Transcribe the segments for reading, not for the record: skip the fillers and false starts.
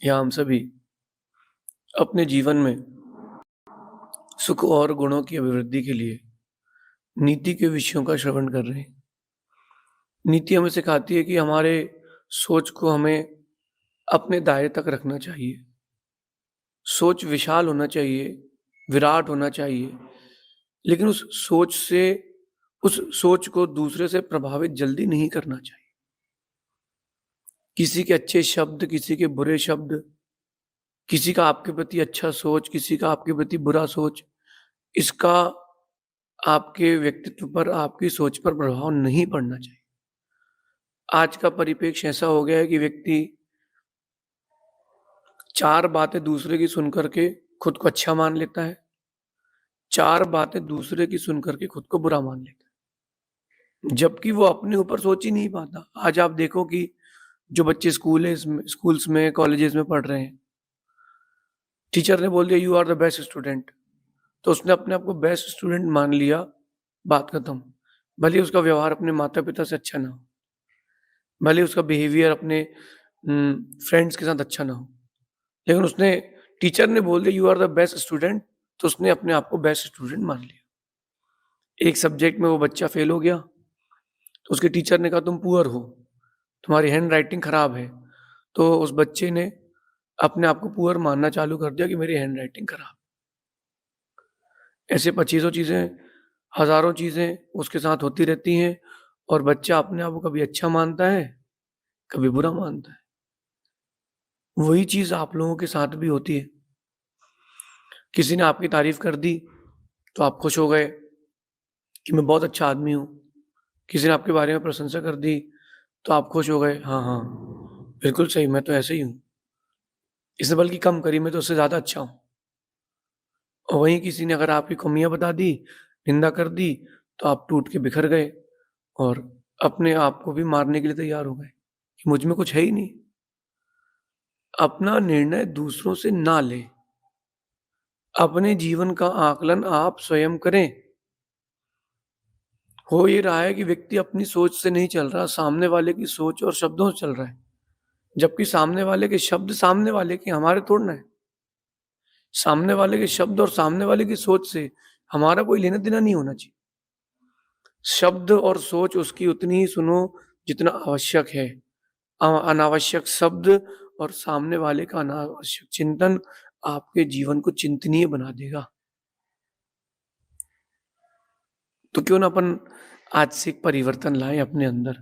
या हम सभी अपने जीवन में सुख और गुणों की अभिवृद्धि के लिए नीति के विषयों का श्रवण कर रहे हैं। नीति हमें सिखाती है कि हमारे सोच को हमें अपने दायरे तक रखना चाहिए। सोच विशाल होना चाहिए, विराट होना चाहिए, लेकिन उस सोच को दूसरे से प्रभावित जल्दी नहीं करना चाहिए। किसी के अच्छे शब्द, किसी के बुरे शब्द, किसी का आपके प्रति अच्छा सोच, किसी का आपके प्रति बुरा सोच, इसका आपके व्यक्तित्व पर, आपकी सोच पर प्रभाव नहीं पड़ना चाहिए। आज का परिप्रेक्ष्य ऐसा हो गया है कि व्यक्ति 4 बातें दूसरे की सुन कर के खुद को अच्छा मान लेता है, 4 बातें दूसरे की सुन कर के खुद को बुरा मान लेता है, जबकि वो अपने ऊपर सोच ही नहीं पाता। आज आप देखो कि जो बच्चे स्कूल्स में, कॉलेजेस में पढ़ रहे हैं, टीचर ने बोल दिया you are the best student, तो उसने अपने आप को बेस्ट स्टूडेंट मान लिया, बात खत्म। भले ही उसका व्यवहार अपने माता-पिता से अच्छा ना हो, भले ही उसका बिहेवियर अपने फ्रेंड्स के साथ अच्छा ना हो, लेकिन उसने टीचर ने बोल दिया you are the best student, तो उसने अपने आप को बेस्ट स्टूडेंट मान लिया। एक सब्जेक्ट में वो बच्चा फेल हो गया, तो उसके टीचर ने कहा तुम पुअर हो, तुम्हारी हैंड राइटिंग खराब है। तो उस बच्चे ने अपने आप को पुअर मानना चालू कर दिया कि मेरी हैंड राइटिंग खराब। ऐसे पच्चीसों चीज़ें, हज़ारों चीज़ें उसके साथ होती रहती हैं और बच्चा अपने आप को कभी अच्छा मानता है, कभी बुरा मानता है। वही चीज़ आप लोगों के साथ भी होती है। किसी ने आपकी तारीफ़ कर दी, तो आप खुश हो गए कि मैं बहुत अच्छा आदमी हूँ। किसी ने आपके बारे में प्रशंसा कर दी, तो आप खुश हो गए, हाँ, हाँ, बिल्कुल सही, मैं तो ऐसे ही हूँ। इसने बल्कि कम करी, मैं तो उससे ज़्यादा अच्छा हूँ। और वहीं किसी ने अगर आपकी कमियाँ बता दी, निंदा कर दी, तो आप टूट के बिखर गए और अपने आप को भी मारने के लिए तैयार हो गए कि मुझ में कुछ है ही नहीं। अपना निर्णय दूसरों से ना लें। अपने जीवन का आकलन आप स्वयं करें। हो ये रहा है कि व्यक्ति अपनी सोच से नहीं चल रहा, सामने वाले की सोच और शब्दों से चल रहा है। जबकि सामने वाले के शब्द सामने वाले के, हमारे थोड़ी ना है। सामने वाले के शब्द और सामने वाले की सोच से हमारा कोई लेना-देना नहीं होना चाहिए। शब्द और सोच उसकी उतनी ही सुनो जितना आवश्यक है। अनावश्यक शब्द और सामने वाले का अनावश्यक चिंतन आपके जीवन को चिंतनीय बना देगा। तो क्यों ना अपन आज से एक परिवर्तन लाएँ अपने अंदर।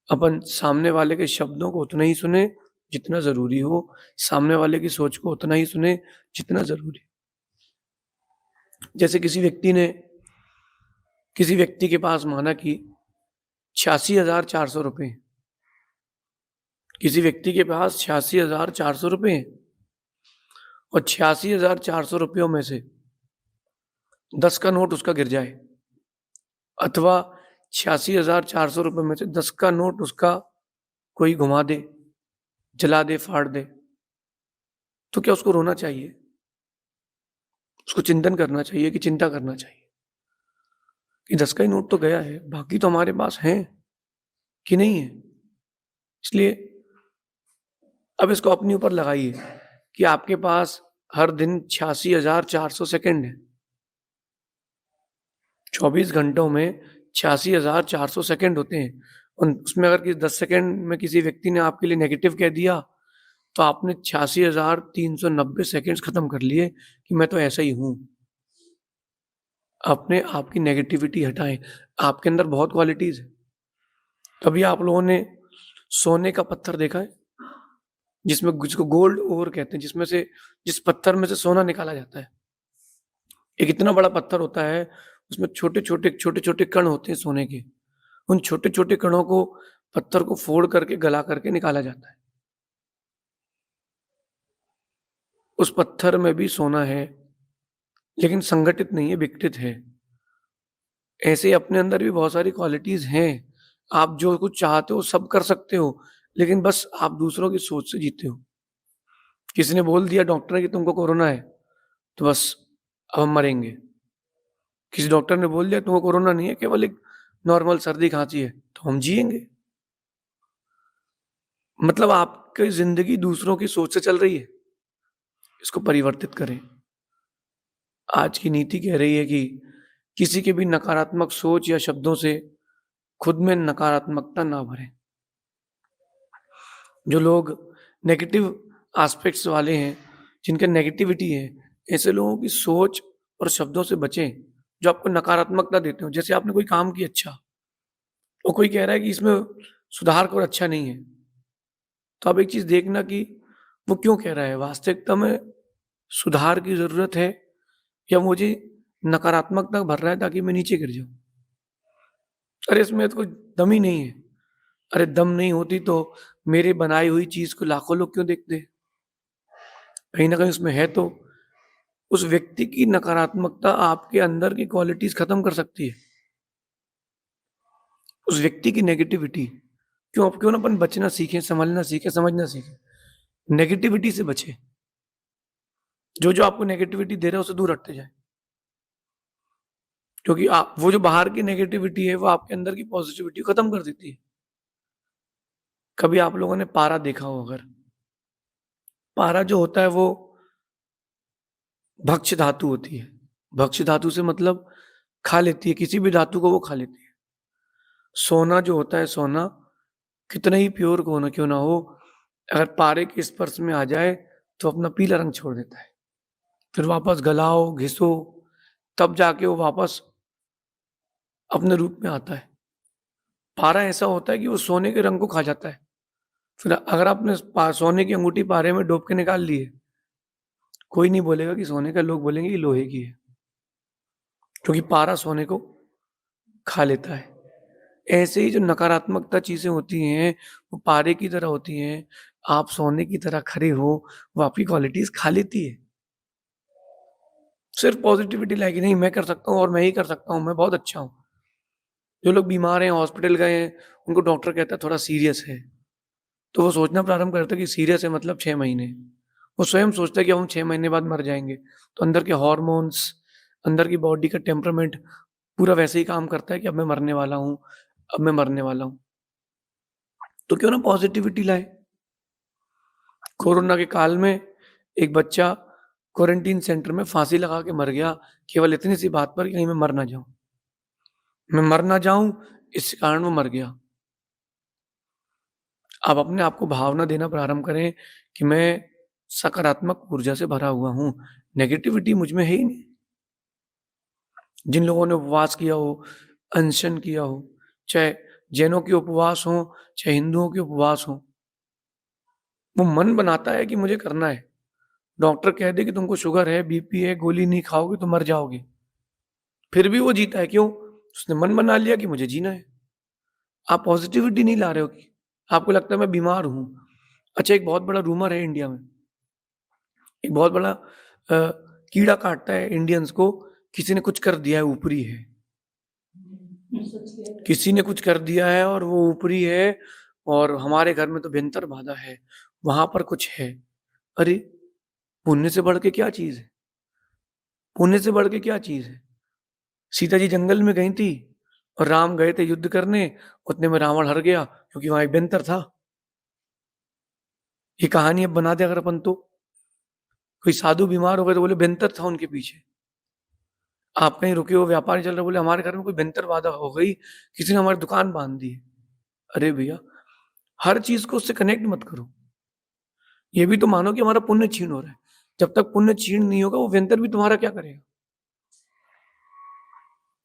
अपन सामने वाले के शब्दों को उतना ही सुने जितना ज़रूरी हो, सामने वाले की सोच को उतना ही सुने जितना ज़रूरी हो। जैसे किसी व्यक्ति के पास माना कि 86,400 रुपए हैं। किसी व्यक्ति के पास 86,400 रुपए हैं और 86,400 रुपयों में से 10 का नोट उसका गिर जाए अथवा 86,400 रुपए में से 10 का नोट उसका कोई घुमा दे, जला दे, फाड़ दे, तो क्या उसको रोना चाहिए? उसको चिंतन करना चाहिए कि चिंता करना चाहिए कि 10 का ही नोट तो गया है, बाकी तो हमारे पास हैं कि नहीं है? इसलिए अब इसको अपने ऊपर लगाइए कि आपके पास हर दिन 86,400 सेकंड है। 24 घंटों में 86,400 सेकंड होते हैं। उसमें अगर किसी 10 सेकंड में किसी व्यक्ति ने आपके लिए नेगेटिव कह दिया, तो आपने 86,390 सेकंड्स खत्म कर लिए कि मैं तो ऐसा ही हूँ। अपने आप की नेगेटिविटी हटाएँ। आपके अंदर बहुत क्वालिटीज़ हैं। कभी आप लोगों ने सोने का पत्थर देखा है? जिसको गोल्ड ओर कहते हैं, जिस पत्थर में से सोना निकाला जाता है। एक इतना बड़ा पत्थर होता है, उसमें छोटे-छोटे कण होते हैं सोने के। उन छोटे-छोटे कणों को, पत्थर को फोड़ करके, गला करके निकाला जाता है। उस पत्थर में भी सोना है, लेकिन संगठित नहीं है, विघटित है। ऐसे ही अपने अंदर भी बहुत सारी क्वालिटीज़ हैं। आप जो कुछ चाहते हो सब कर सकते हो, लेकिन बस आप दूसरों की सोच से जीते हो। किसी ने बोल दिया डॉक्टर ने कि तुमको कोरोना है, तो बस अब हम मरेंगे। किसी डॉक्टर ने बोल दिया तुमको कोरोना नहीं है, केवल एक नॉर्मल सर्दी खांसी है, तो हम जिएंगे। मतलब आपकी जिंदगी दूसरों की सोच से चल रही है, इसको परिवर्तित करें। आज की नीति कह रही है कि किसी के भी नकारात्मक सोच या शब्दों से खुद में नकारात्मकता ना भरें। जो लोग नेगेटिव एस्पेक्ट्स वाले हैं, जिनके नेगेटिविटी है, ऐसे लोगों की सोच और शब्दों से बचें, जो आपको नकारात्मकता देते हो। जैसे आपने कोई काम किया अच्छा, और कोई कह रहा है कि इसमें सुधार करो, अच्छा नहीं है। तो आप एक चीज़ देखना कि वो क्यों कह रहा है? वास्तविकता में सुधार की ज़रूरत है या मुझे नकारात्मकता भर रहा है ताकि मैं नीचे गिर जाऊँ? अरे! इसमें तो कोई दम ही नहीं है। अरे! दम नहीं होती तो मेरी बनाई हुई चीज़ को लाखों लोग क्यों देखते? कहीं न कहीं उसमें है तो। उस व्यक्ति की नकारात्मकता आपके अंदर की क्वालिटीज़ खत्म कर सकती है। उस व्यक्ति की नेगेटिविटी क्यों ना अपन बचना सीखें, सँभलना सीखें, समझना सीखें। नेगेटिविटी से बचें। जो आपको नेगेटिविटी दे रहा है उससे दूर हटते जाएँ। क्योंकि आप वो जो बाहर की नेगेटिविटी है वो आपके अंदर की पॉज़िटिविटी को खत्म कर देती है। कभी आप लोगों ने पारा देखा हो अगर, पारा जो होता है वो भक्ष्य धातु होती है। भक्ष्य धातु से मतलब खा लेती है, किसी भी धातु को वो खा लेती है। सोना जो होता है, सोना कितना ही प्योर क्यों ना हो, अगर पारे के स्पर्श में आ जाए तो अपना पीला रंग छोड़ देता है। फिर वापस गलाओ, घिसो, तब जाके वो वापस अपने रूप में आता है। पारा ऐसा होता है कि वो सोने के रंग को खा जाता है। फिर अगर आपने सोने की अंगूठी पारे में डोब के निकाल ली है, कोई नहीं बोलेगा कि सोने का, लोग बोलेंगे कि लोहे की है, क्योंकि पारा सोने को खा लेता है। ऐसे ही जो नकारात्मकता चीज़ें होती हैं, वो पारे की तरह होती हैं। आप सोने की तरह खरे हो, वो आपकी क्वालिटीज़ खा लेती है। सिर्फ़ पॉज़िटिविटी लाएगी, नहीं मैं कर सकता हूँ और मैं ही कर सकता हूँ, मैं बहुत अच्छा हूँ। जो लोग बीमार हैं, हॉस्पिटल गए हैं, उनको डॉक्टर कहता है थोड़ा सीरियस है, तो वो सोचना प्रारंभ करते हैं कि सीरियस है मतलब 6 महीने। वो स्वयं सोचता है कि अब हम 6 महीने बाद मर जाएँगे। तो अंदर के हॉर्मोन्स, अंदर की बॉडी का टेम्परामेंट पूरा वैसे ही काम करता है कि अब मैं मरने वाला हूँ, अब मैं मरने वाला हूँ। तो क्यों ना पॉज़िटिविटी लाएँ। कोरोना के काल में एक बच्चा क्वारंटीन सेंटर में फांसी लगा के मर गया, केवल इतनी सी बात पर कि कहीं मैं मर ना जाऊँ। मैं मर ना जाऊँ, इस कारण वो मर गया। आप अपने आप को भावना देना प्रारंभ करें कि मैं सकारात्मक ऊर्जा से भरा हुआ हूँ, नेगेटिविटी मुझ में है ही नहीं। जिन लोगों ने उपवास किया हो, अनशन किया हो, चाहे जैनों के उपवास हों, चाहे हिंदुओं के उपवास हों, वो मन बनाता है कि मुझे करना है। डॉक्टर कह दे कि तुमको शुगर है, बीपी है, गोली नहीं खाओगे तो मर जाओगे। फिर भी वो जीता है, क्यों? उसने मन बना लिया कि मुझे जीना है। आप पॉज़िटिविटी नहीं ला रहे हो कि आपको लगता है मैं बीमार हूँ। अच्छा, एक बहुत बड़ा रूमर है इंडिया में, एक बहुत बड़ा कीड़ा काटता है इंडियंस को, किसी ने कुछ कर दिया है, ऊपरी है। किसी ने कुछ कर दिया है और वो ऊपरी है, और हमारे घर में तो भयंकर बाधा है, वहाँ पर कुछ है। अरे! पुण्य से बढ़ के क्या चीज़ है? पुण्य से बढ़ के क्या चीज़ है? सीता जी जंगल में गई थी और राम गए थे युद्ध करने, उतने में रावण हार गया क्योंकि वहाँ एक व्यंतर था। ये कहानी अब बना दे अगर अपन तो, कोई साधु बीमार हो गए तो बोले व्यंतर था उनके पीछे। आप कहीं रुके हो, व्यापार नहीं चल रहा, बोले हमारे घर में कोई व्यंतर बाधा हो गई, किसी ने हमारी दुकान बाँध दी है। अरे भैया! हर चीज़ को उससे कनेक्ट मत करो। ये भी तो मानो कि हमारा पुण्य क्षीण हो रहा है। जब तक पुण्य क्षीण नहीं होगा, वो व्यंतर भी तुम्हारा क्या करेगा?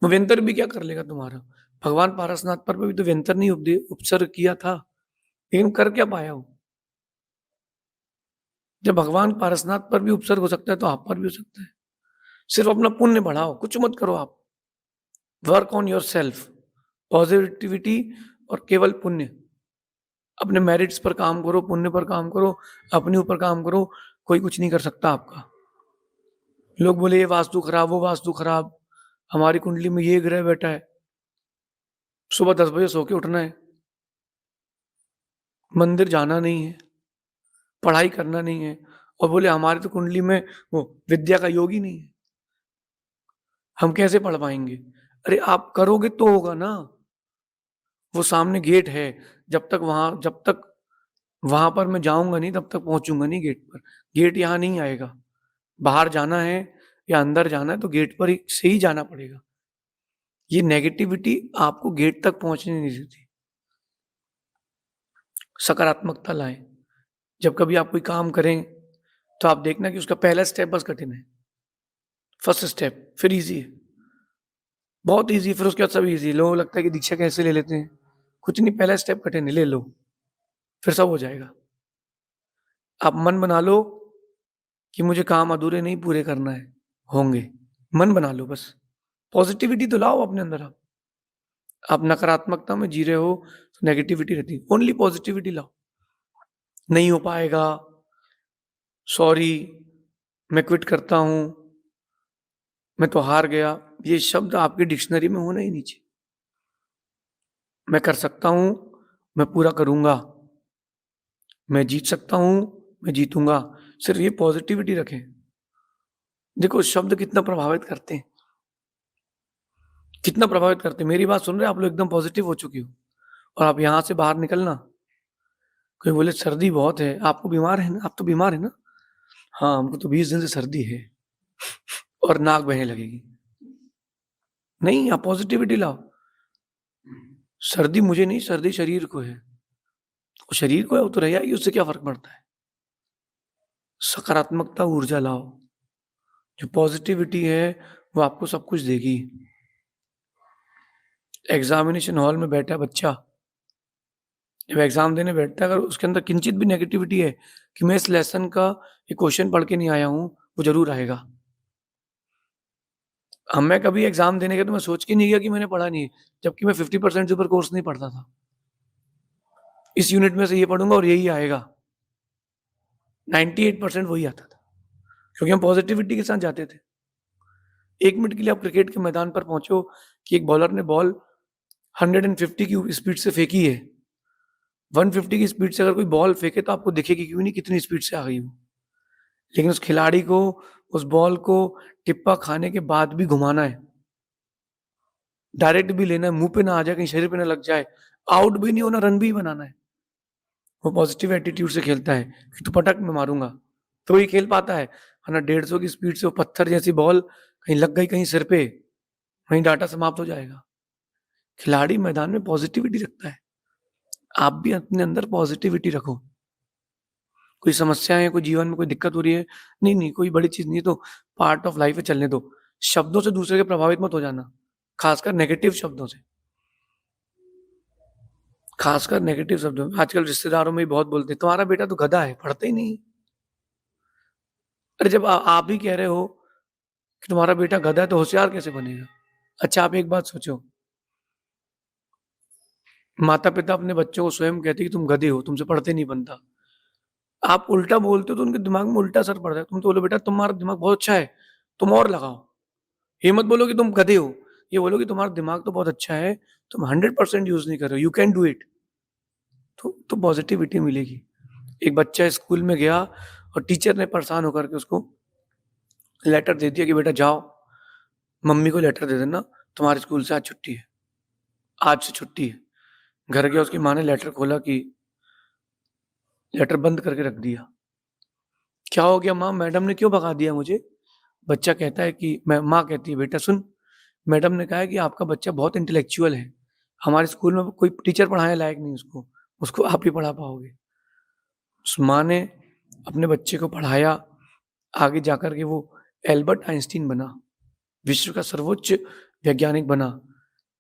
वो व्यंतर भी क्या कर लेगा तुम्हारा? भगवान पारसनाथ पर भी तो व्यंतर नहीं उपसर्ग किया था, लेकिन कर क्या पाया वो? जब भगवान पारसनाथ पर भी उपसर्ग हो सकता है, तो आप पर भी हो सकता है। सिर्फ अपना पुण्य बढ़ाओ, कुछ मत करो आप। वर्क ऑन योरसेल्फ, पॉजिटिविटी और केवल पुण्य। अपने मेरिट्स पर काम करो, पुण्य पर काम करो, अपने ऊपर काम करो, कोई कुछ नहीं कर सकता आपका। लोग बोले ये वास्तु खराब, वो वास्तु खराब, हमारी कुंडली में ये ग्रह बैठा है। सुबह 10 बजे सो के उठना है, मंदिर जाना नहीं है, पढ़ाई करना नहीं है, और बोले हमारी तो कुंडली में वो विद्या का योग ही नहीं है, हम कैसे पढ़ पाएँगे? अरे आप करोगे तो होगा ना। वो सामने गेट है, जब तक वहां पर मैं जाऊंगा नहीं तब तक पहुंचूंगा नहीं गेट पर। गेट यहाँ नहीं आएगा, बाहर जाना है या अंदर जाना है तो गेट पर से ही जाना पड़ेगा। ये नेगेटिविटी आपको गेट तक पहुंचने नहीं देती। सकारात्मकता लाएं। जब कभी आप कोई काम करें तो आप देखना कि उसका पहला स्टेप बस कठिन है, फर्स्ट स्टेप, फिर इजी है, बहुत इजी, फिर उसके बाद सब इजी। लोगों को लगता है कि दीक्षा कैसे ले लेते हैं, कुछ नहीं, पहला स्टेप कठिन है, ले लो, फिर सब हो जाएगा। आप मन बना लो कि मुझे काम अधूरे नहीं पूरे करना है, होंगे। मन बना लो बस, पॉजिटिविटी तो लाओ अपने अंदर। आप नकारात्मकता में जी रहे हो तो नेगेटिविटी रहती है, ओनली पॉजिटिविटी लाओ। नहीं हो पाएगा, सॉरी, मैं क्विट करता हूं, मैं तो हार गया, ये शब्द आपकी डिक्शनरी में होना ही नहीं चाहिए। मैं कर सकता हूं, मैं पूरा करूंगा, मैं जीत सकता हूं, मैं जीतूंगा, सिर्फ ये पॉजिटिविटी रखें। देखो शब्द कितना प्रभावित करते हैं, कितना प्रभावित करते हैं। मेरी बात सुन रहे हैं आप लोग, एकदम पॉजिटिव हो चुकी हो, और आप यहां से बाहर निकलना, कोई बोले सर्दी बहुत है, आपको बीमार है ना, आप तो बीमार है ना, हाँ हमको तो 20 दिन से सर्दी है, और नाक बहने लगेगी। नहीं, आप पॉजिटिविटी लाओ। सर्दी मुझे नहीं, सर्दी शरीर को है, वो शरीर को है, वो तो रह जाएगी, उससे क्या फर्क पड़ता है। सकारात्मकता, ऊर्जा लाओ। जो पॉजिटिविटी है वो आपको सब कुछ देगी। एग्जामिनेशन हॉल में बैठा बच्चा, जब एग्जाम देने बैठता है, अगर उसके अंदर किंचित भी नेगेटिविटी है कि मैं इस लेसन का ये क्वेश्चन पढ़ के नहीं आया हूं, वो जरूर आएगा। मैं कभी एग्जाम देने गया तो मैं सोच के नहीं गया कि मैंने पढ़ा नहीं है, जबकि मैं 50% से ऊपर कोर्स नहीं पढ़ता था। इस यूनिट में से ये पढ़ूंगा और यही आएगा, 98% वही आता था, क्योंकि हम पॉजिटिविटी के साथ जाते थे। 1 मिनट के लिए आप क्रिकेट के मैदान पर पहुंचो कि एक बॉलर ने बॉल 150 की स्पीड से फेंकी है, 150 की स्पीड से अगर कोई बॉल फेंके तो आपको दिखेगी क्यों नहीं कितनी स्पीड से आ गई वो, लेकिन उस खिलाड़ी को उस बॉल को टिप्पा खाने के बाद भी घुमाना है, डायरेक्ट भी लेना है, मुंह पे ना आ जाए, कहीं शरीर पे ना लग जाए, आउट भी नहीं होना, रन भी बनाना है। वो पॉजिटिव एटीट्यूड से खेलता है कि तू पटक में मारूंगा, तो ही खेल पाता है। वरना 150 की स्पीड से वो पत्थर जैसी बॉल कहीं लग गई कहीं सिर पे, वहीं डाटा समाप्त हो जाएगा। खिलाड़ी मैदान में पॉजिटिविटी रखता है, आप भी अपने अंदर पॉजिटिविटी रखो। कोई समस्या है, कोई जीवन में कोई दिक्कत हो रही है, नहीं नहीं कोई बड़ी चीज नहीं है, तो पार्ट ऑफ लाइफ है, चलने दो। शब्दों से दूसरे के प्रभावित मत हो जाना, खासकर नेगेटिव शब्दों से, खासकर नेगेटिव शब्दों में। आजकल रिश्तेदारों में भी बहुत बोलते हैं तुम्हारा बेटा तो गधा है, पढ़ता ही नहीं। अरे जब आप ही कह रहे हो कि तुम्हारा बेटा गधा है तो होशियार कैसे बनेगा। अच्छा आप एक बात सोचो, माता पिता अपने बच्चों को स्वयं कहते कि तुम गधे हो, तुमसे पढ़ते नहीं बनता। आप उल्टा बोलते हो तो उनके दिमाग में उल्टा असर पड़ता है। तुम तो बोलो बेटा तुम्हारा दिमाग बहुत अच्छा है, तुम और लगाओ। ये मत बोलो कि तुम गधे हो, ये बोलो कि तुम्हारा दिमाग तो बहुत अच्छा है, तुम 100% यूज नहीं कर रहे हो, यू कैन डू इट। तो पॉजिटिविटी मिलेगी। एक बच्चा स्कूल में गया और टीचर ने परेशान होकर के उसको लेटर दे दिया कि बेटा जाओ, मम्मी को लेटर दे देना, तुम्हारे स्कूल से आज छुट्टी है, आज से छुट्टी है। घर गया, उसकी माँ ने लेटर खोला कि लेटर बंद करके रख दिया। क्या हो गया माँ, मैडम ने क्यों भगा दिया मुझे। बच्चा कहता है कि माँ कहती है बेटा सुन, मैडम ने कहा है कि आपका बच्चा बहुत इंटेलेक्चुअल है, हमारे स्कूल में कोई टीचर पढ़ाने लायक नहीं उसको, उसको आप ही पढ़ा पाओगे। उस माँ ने अपने बच्चे को पढ़ाया, आगे जाकर के वो एल्बर्ट आइंस्टीन बना, विश्व का सर्वोच्च वैज्ञानिक बना।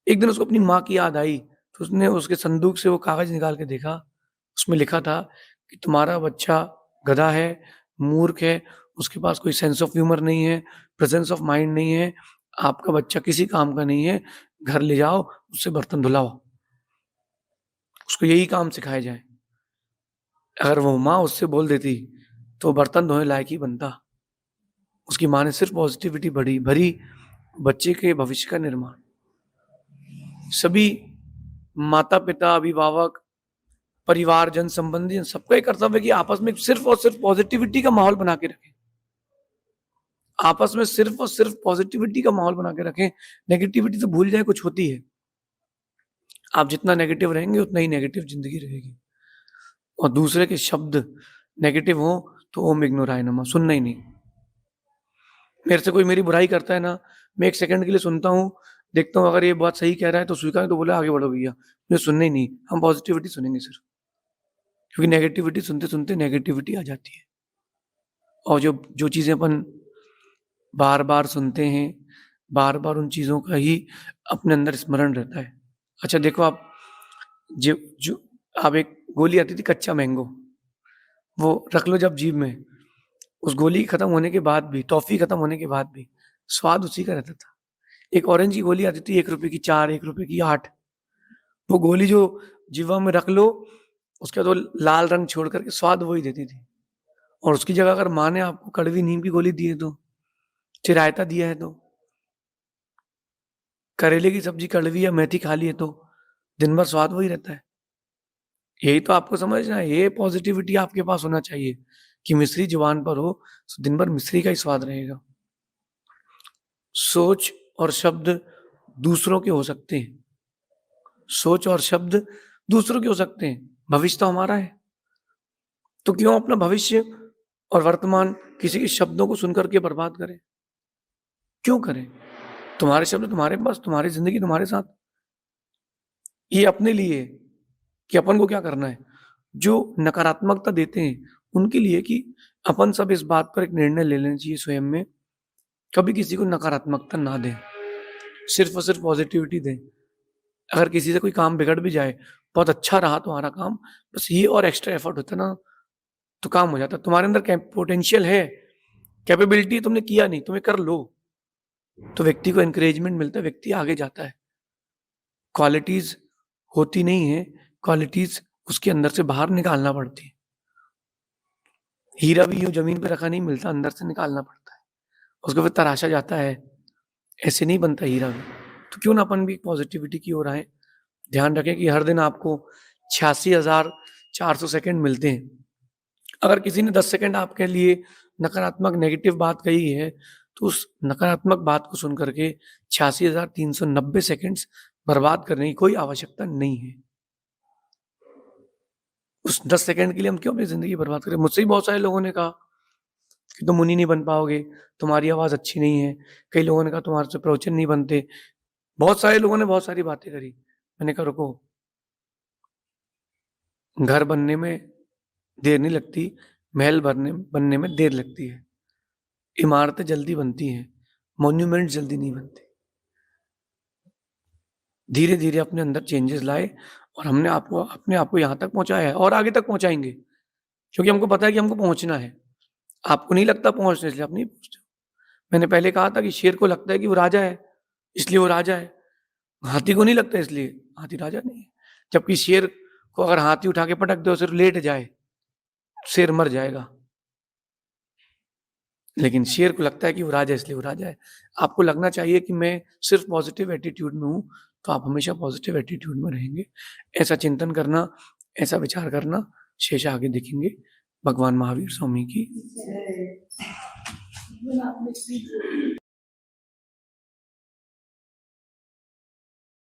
एक दिन उसको अपनी माँ की याद आई, तो उसने उसके संदूक से वो कागज निकाल के देखा, उसमें लिखा था कि तुम्हारा बच्चा गधा है, मूर्ख है, उसके पास कोई सेंस ऑफ ह्यूमर नहीं है, प्रेजेंस ऑफ माइंड नहीं है, आपका बच्चा किसी काम का नहीं है, घर ले जाओ उससे बर्तन धुलाओ, उसको यही काम सिखाया जाए। अगर वो माँ उससे बोल देती तो बर्तन धोने लायक ही बनता। उसकी माँ ने सिर्फ पॉजिटिविटी भरी बच्चे के भविष्य का निर्माण। सभी माता पिता, अभिभावक, परिवार, जन संबंधी, सबका एक कर्तव्य है कि आपस में सिर्फ और सिर्फ पॉजिटिविटी का माहौल बना के रखें। आपस में सिर्फ और सिर्फ पॉजिटिविटी का माहौल बना के रखें। नेगेटिविटी तो भूल जाए कुछ होती है। आप जितना नेगेटिव रहेंगे उतना ही नेगेटिव जिंदगी रहेगी। और दूसरे के शब्द नेगेटिव हो तो ओम इग्नोराय नमः, सुनना ही नहीं। मेरे से कोई मेरी बुराई करता है ना, मैं 1 सेकंड के लिए सुनता हूँ, देखता हूँ अगर ये बात सही कह रहा है तो स्वीकार, तो बोला आगे बढ़ो भैया, मुझे सुनना ही नहीं। हम पॉजिटिविटी सुनेंगे सिर्फ, क्योंकि नेगेटिविटी सुनते-सुनते नेगेटिविटी आ जाती है। और जो जो चीज़ें अपन बार-बार सुनते हैं, बार-बार उन चीज़ों का ही अपने अंदर स्मरण रहता है। अच्छा देखो आप, जो जो अब एक गोली आती थी कच्चा मैंगो, वो रख लो जब जीभ में, उस गोली खत्म होने के बाद भी, टॉफ़ी खत्म होने के बाद भी स्वाद उसी का रहता था। एक ऑरेंज की गोली आती थी ₹1 की 4, ₹1 की 8, वो गोली जो जीवा में रख लो, उसके बाद वो लाल रंग छोड़ कर के स्वाद वही देती थी। और उसकी जगह अगर माँ ने आपको कड़वी नीम की गोली दी है तो, चिरायता दिया है तो, करेले की सब्जी कड़वी या मेथी खा ली है तो, दिन भर स्वाद वही रहता है। यही तो आपको समझना है, ये पॉजिटिविटी आपके पास होना चाहिए कि मिश्री जुबान पर हो तो दिन भर मिश्री का ही स्वाद रहेगा। सोच और शब्द दूसरों के हो सकते हैं, सोच और शब्द दूसरों के हो सकते हैं, भविष्य तो हमारा है। तो क्यों अपना भविष्य और वर्तमान किसी के शब्दों को सुनकर के बर्बाद करें? क्यों करें? तुम्हारे शब्द तुम्हारे पास, तुम्हारी जिंदगी तुम्हारे साथ। ये अपने लिए कि अपन को क्या करना है। जो नकारात्मकता देते हैं उनके लिए कि अपन सब इस बात पर एक निर्णय ले लेना चाहिए स्वयं में, कभी किसी को नकारात्मकता ना दें, सिर्फ और सिर्फ पॉजिटिविटी दें। अगर किसी से कोई काम बिगड़ भी जाए, बहुत अच्छा रहा तुम्हारा काम, बस ये और एक्स्ट्रा एफर्ट होता ना तो काम हो जाता। तुम्हारे अंदर पोटेंशियल है, कैपेबिलिटी, तुमने किया नहीं, तुम्हें कर लो, तो व्यक्ति को एनकरेजमेंट मिलता है, व्यक्ति आगे जाता है। क्वालिटीज होती नहीं है, क्वालिटीज उसके अंदर से बाहर निकालना पड़ती है। हीरा भी यूं जमीन पे रखा नहीं मिलता, अंदर से निकालना पड़ता है, उसको फिर तराशा जाता है, ऐसे नहीं बनता हीरा भी। तो क्यों ना अपन भी पॉजिटिविटी की ओर आए। ध्यान रखें कि हर दिन आपको 86,400 सेकंड मिलते हैं। अगर किसी ने 10 सेकंड आपके लिए नकारात्मक नेगेटिव बात कही है, तो उस नकारात्मक बात को सुन करके 86,390 सेकंड्स बर्बाद करने की कोई आवश्यकता नहीं है। उस 10 सेकंड के लिए हम क्यों अपनी ज़िंदगी बर्बाद करें? मुझसे भी बहुत सारे लोगों ने कहा कि तुम मुनि नहीं बन पाओगे, तुम्हारी आवाज़ अच्छी नहीं है। कई लोगों ने कहा तुम्हारे से प्रवचन नहीं बनते। बहुत सारे लोगों ने बहुत सारी बातें करी। मैंने कहा रुको, घर बनने में देर नहीं लगती, महल बनने में देर लगती है। इमारतें जल्दी बनती हैं, मॉन्यूमेंट जल्दी नहीं बनते। धीरे-धीरे अपने अंदर चेंजेस लाए और हमने अपने आप को यहाँ तक पहुँचाया है और आगे तक पहुँचाएँगे, क्योंकि हमको पता है कि हमको पहुँचना है। आपको नहीं लगता पहुँचने, इसलिए आप नहीं पहुँचते। मैंने पहले कहा था कि शेर को लगता है कि वो राजा है, इसलिए वो राजा है। हाथी को नहीं लगता, इसलिए हाथी राजा नहीं है। जबकि शेर को अगर हाथी उठा के पटक दो, सिर्फ लेट जाए, शेर मर जाएगा। लेकिन शेर को लगता है कि वो राजा है, इसलिए वो राजा है। आपको लगना चाहिए कि मैं सिर्फ पॉजिटिव एटीट्यूड में हूँ, तो आप हमेशा पॉजिटिव एटीट्यूड में रहेंगे। ऐसा चिंतन करना, ऐसा विचार करना। शेष आगे देखेंगे। भगवान महावीर स्वामी की